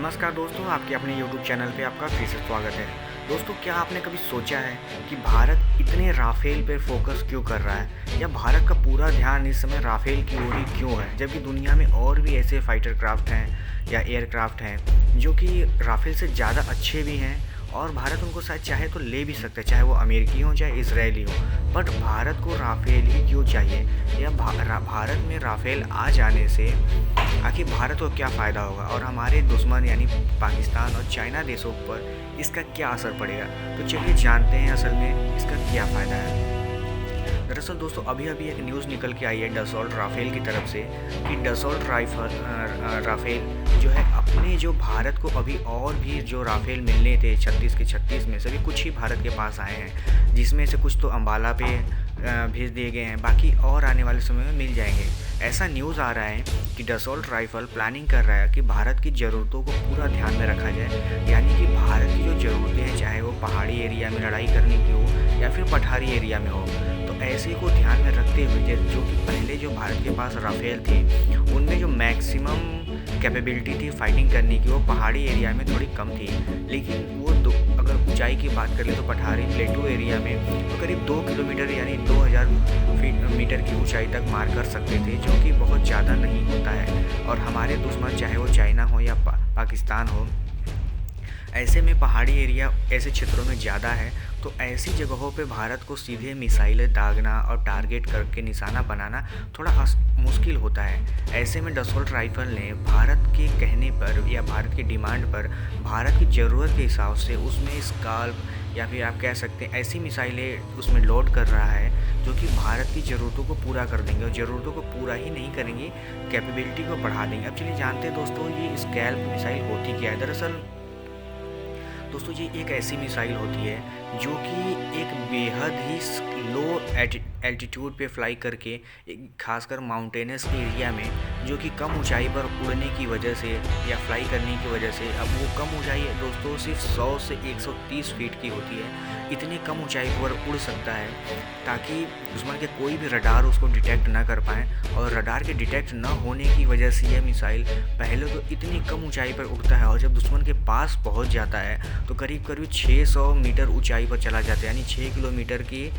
नमस्कार दोस्तों, आपके अपने YouTube चैनल पे आपका फिर से स्वागत है। दोस्तों, क्या आपने कभी सोचा है कि भारत इतने राफेल पे फोकस क्यों कर रहा है, या भारत का पूरा ध्यान इस समय राफेल की ओर ही क्यों है, जबकि दुनिया में और भी ऐसे फाइटर क्राफ्ट हैं या एयरक्राफ्ट हैं जो कि राफेल से ज़्यादा अच्छे भी हैं और भारत उनको शायद चाहे तो ले भी सकता है, चाहे वो अमेरिकी हो चाहे इजरायली हो। बट भारत को राफेल ही क्यों चाहिए, या भारत में राफेल आ जाने से आखिर भारत को क्या फ़ायदा होगा और हमारे दुश्मन यानी पाकिस्तान और चाइना देशों पर इसका क्या असर पड़ेगा। तो चलिए जानते हैं असल में इसका क्या फ़ायदा है। दरअसल दोस्तों, अभी अभी एक न्यूज़ निकल के आई है डसॉल्ट राफेल की तरफ से कि डसॉल्ट राफेल जो है अपने जो भारत को अभी और भी जो राफेल मिलने थे 36 के 36 में से भी कुछ ही भारत के पास आए हैं, जिसमें से कुछ तो अम्बाला पे भेज दिए गए हैं, बाकी और आने वाले समय में मिल जाएंगे। ऐसा न्यूज़ आ रहा है कि डसॉल्ट राइफल प्लानिंग कर रहा है कि भारत की ज़रूरतों को पूरा ध्यान में रखा जाए, यानी कि भारत की जो ज़रूरतें हैं, चाहे वो पहाड़ी एरिया में लड़ाई करने की हो या फिर पठारी एरिया में हो, तो ऐसे को ध्यान में रखते हुए जो कि पहले जो भारत के पास राफेल थे उनमें जो मैक्सिमम कैपेबिलिटी थी फाइटिंग करने की वो पहाड़ी एरिया में थोड़ी कम थी, लेकिन वो अगर ऊंचाई की बात कर ले तो पठारी प्लेटू एरिया में तो करीब 2 किलोमीटर यानी 2000 मीटर की ऊंचाई तक मार कर सकते थे, जो कि बहुत ज़्यादा नहीं होता है। और हमारे दुश्मन चाहे वो चाइना हो या पाकिस्तान हो, ऐसे में पहाड़ी एरिया ऐसे क्षेत्रों में ज़्यादा है, तो ऐसी जगहों पे भारत को सीधे मिसाइलें दागना और टारगेट करके निशाना बनाना थोड़ा मुश्किल होता है। ऐसे में डसॉल्ट राइफल ने भारत के कहने पर या भारत की डिमांड पर भारत की ज़रूरत के हिसाब से उसमें स्काल्प या फिर आप कह सकते हैं ऐसी मिसाइलें उसमें लोड कर रहा है जो कि भारत की ज़रूरतों को पूरा कर देंगे, और ज़रूरतों को पूरा ही नहीं करेंगे, कैपेबिलिटी को बढ़ा देंगे। अब चलिए जानते हैं दोस्तों, ये स्कैल्प मिसाइल होती क्या है। दरअसल दोस्तों, ये एक ऐसी मिसाइल होती है जो कि एक बेहद ही लो एल्टीट्यूड पे फ्लाई करके खासकर माउंटेनस एरिया में, जो कि कम ऊंचाई पर उड़ने की वजह से या फ्लाई करने की वजह से, अब वो कम ऊंचाई दोस्तों सिर्फ 100 से 130 फीट की होती है, इतनी कम ऊंचाई पर उड़ सकता है ताकि दुश्मन के कोई भी रडार उसको डिटेक्ट ना कर पाए। और रडार के डिटेक्ट ना होने की वजह से यह मिसाइल पहले तो इतनी कम ऊंचाई पर उड़ता है और जब दुश्मन के पास पहुंच जाता है तो करीब करीब 600 मीटर ऊंचाई पर चला जाता है, यानी 6 किलोमीटर की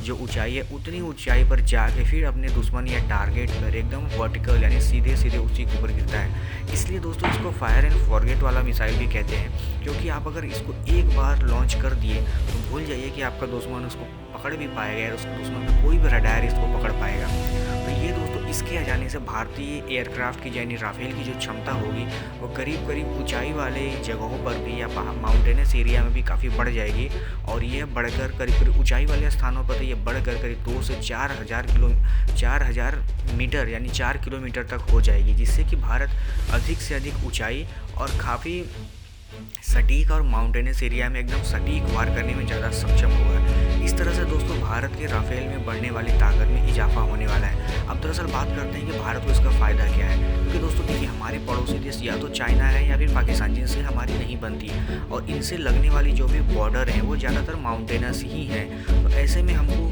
जो ऊंचाई है उतनी ऊंचाई पर जाके फिर अपने दुश्मन या टारगेट पर एकदम वर्टिकल यानी सीधे सीधे उसी के ऊपर गिरता है। इसलिए दोस्तों इसको फायर एंड फॉरगेट वाला मिसाइल भी कहते हैं, क्योंकि आप अगर इसको एक बार लॉन्च कर दिए तो भूल जाइए कि आपका दुश्मन उसको पकड़ भी पाएगा या उस दुश्मन का कोई भी रडार इसको पकड़ पाएगा। तो ये दोस्तों इसके आ जाने से भारतीय एयरक्राफ्ट की यानी राफेल की जो क्षमता होगी वो करीब करीब ऊंचाई वाले जगहों पर भी या माउंटेनस एरिया में भी काफ़ी बढ़ जाएगी, और ये बढ़कर करीब करीब ऊंचाई वाले स्थानों पर तो ये बढ़कर करीब 2 से 4,000 मीटर यानी 4 किलोमीटर तक हो जाएगी, जिससे कि भारत अधिक से अधिक ऊंचाई और काफ़ी सटीक और माउंटेनस एरिया में एकदम सटीक वार करने में ज़्यादा सक्षम होगा। इस तरह से दोस्तों भारत के राफेल में बढ़ने वाली ताकत में इजाफा होने वाला है। अब दरअसल बात करते हैं कि भारत को इसका फ़ायदा क्या है, क्योंकि दोस्तों देखिए हमारे पड़ोसी देश या तो चाइना है या फिर पाकिस्तान, जिनसे हमारी नहीं बनती है, और इनसे लगने वाली जो भी बॉर्डर हैं वो ज़्यादातर माउंटेनस ही हैं। तो ऐसे में हमको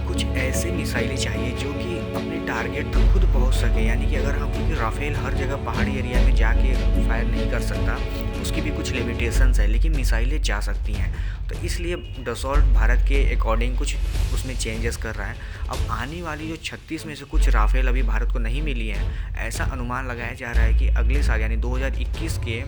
कुछ ऐसे मिसाइलें चाहिए जो कि अपने टारगेट तक खुद पहुंच सके, यानी कि अगर हम, क्योंकि राफेल हर जगह पहाड़ी एरिया में जाके फायर नहीं कर सकता, उसकी भी कुछ लिमिटेशंस है, लेकिन मिसाइलें जा सकती हैं। तो इसलिए डसॉल्ट भारत के अकॉर्डिंग कुछ उसमें चेंजेस कर रहा है। अब आने वाली जो 36 में से कुछ राफेल अभी भारत को नहीं मिली हैं, ऐसा अनुमान लगाया जा रहा है कि अगले साल यानी 2021 के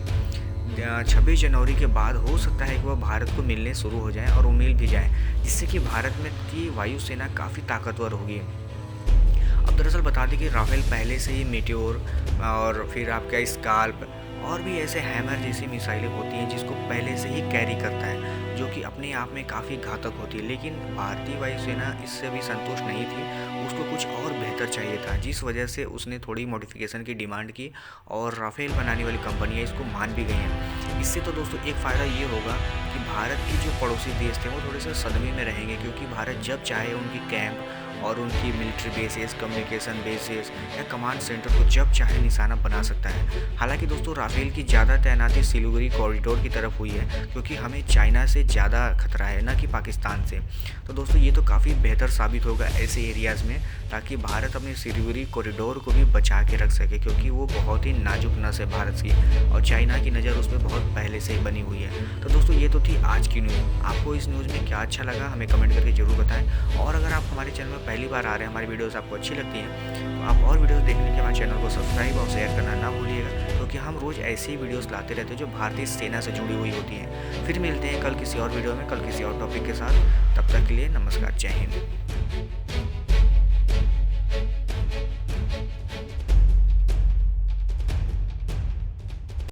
26 जनवरी के बाद हो सकता है कि वह भारत को मिलने शुरू हो जाए और वो मिल भी जाए, जिससे कि भारत में की वायुसेना काफ़ी ताकतवर होगी। अब दरअसल बता दें कि राफेल पहले से ही मीटियोर और फिर आपका स्काल्प और भी ऐसे हैमर जैसी मिसाइलें होती हैं जिसको पहले से ही कैरी करता है, जो कि अपने आप में काफ़ी घातक होती है, लेकिन भारतीय वायुसेना इससे भी संतुष्ट नहीं थी, उसको कुछ और बेहतर चाहिए था, जिस वजह से उसने थोड़ी मॉडिफिकेशन की डिमांड की और राफेल बनाने वाली कंपनियां इसको मान भी गई हैं। इससे तो दोस्तों एक फ़ायदा ये होगा कि भारत के जो पड़ोसी देश थे वो थोड़े से सदमे में रहेंगे, क्योंकि भारत जब चाहे उनकी कैंप और उनकी मिलिट्री बेसेस, कम्युनिकेशन बेसेस या कमांड सेंटर को जब चाहे निशाना बना सकता है। हालांकि दोस्तों राफेल की ज़्यादा तैनाती सिलीगुड़ी कॉरिडोर की तरफ हुई है, क्योंकि हमें चाइना से ज़्यादा खतरा है, ना कि पाकिस्तान से। तो दोस्तों ये तो काफ़ी बेहतर साबित होगा ऐसे एरियाज़ में, ताकि भारत अपने सिलीगुड़ी कॉरिडोर को भी बचा के रख सके, क्योंकि वो बहुत ही नाजुक नस है भारत की, और चाइना की नज़र उस पर बहुत पहले से ही बनी हुई है। तो दोस्तों ये तो थी आज की न्यूज़। आपको इस न्यूज़ में क्या अच्छा लगा हमें कमेंट करके ज़रूर बताएं। और अगर आप हमारे चैनल में पहली बार आ रहे हैं, हमारी वीडियोस आपको अच्छी लगती हैं, तो आप और वीडियोस देखने के लिए हमारे चैनल को सब्सक्राइब और शेयर करना ना भूलिएगा, क्योंकि हम रोज़ ऐसी ही वीडियोस लाते रहते हैं जो भारतीय सेना से जुड़ी हुई होती हैं। फिर मिलते हैं कल किसी और वीडियो में, कल किसी और टॉपिक के साथ। तब तक के लिए नमस्कार, जय हिंद।